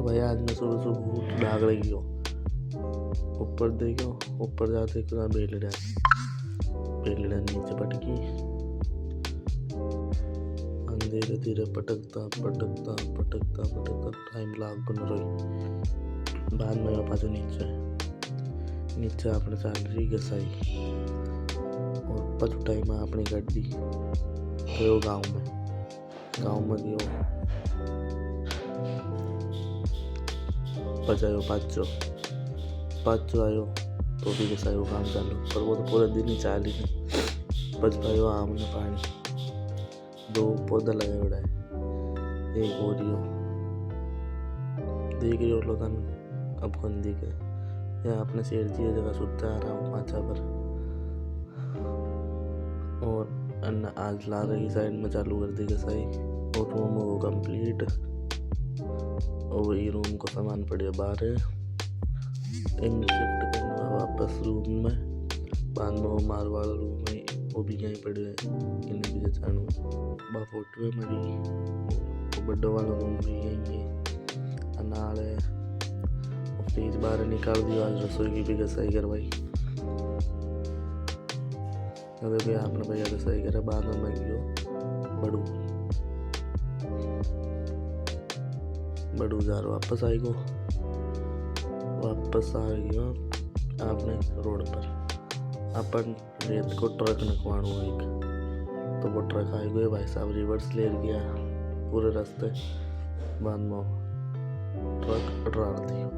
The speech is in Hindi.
तो भाई आज मैं सुबह सुबह उठ भाग रही हो ऊपर देखो, ऊपर जाते बेलड़ा नीचे पटकी, धीरे धीरे पटकता पटकता पटकता पटकता टाइम लाग न रही। बाद में पाछो नीचे आपने चाल रही घसाई और पाछो टाइम अपनी गाड़ी गयो गाँव में गयो पचायो पाचो आयो तो भी घसायो काम चालू, पर वो तो पूरे दिन ही चाल ही नहीं। पच पायो आमने पानी 2 पौधा लगाया उड़ा है, एक ओरियो देख रही हो लोगन अब कौन दिखे या अपने शेर जी जगह सुनते आ रहा हूँ पाचा पर। और अन्ना आज ला रही साइड में चालू कर दी घसाई और रूम वो कंप्लीट। और वही रूम को सामान पड़े बाहर है, इन शिफ्ट करना वापस रूम में। बाद में वो मार वाला रूम है वो भी यहीं पड़े इन्हें भी जानो बा फोटो है मेरी। वो बड्डा वाला रूम भी यहीं है अनाल है। और फ्रिज बाहर निकाल दिया, आज रसोई की भी घसाई करवाई। अरे भी आपने भैया घसाई करा। बाद में मैं गयो बड़ू जार वापस आई गो, वापस आ गयो आपने रोड पर। अपन रेत को ट्रक नकवाणु एक, तो वो ट्रक आई गए भाई साहब रिवर्स ले गया पूरे रास्ते। बाद में ट्रक अटरा दियो।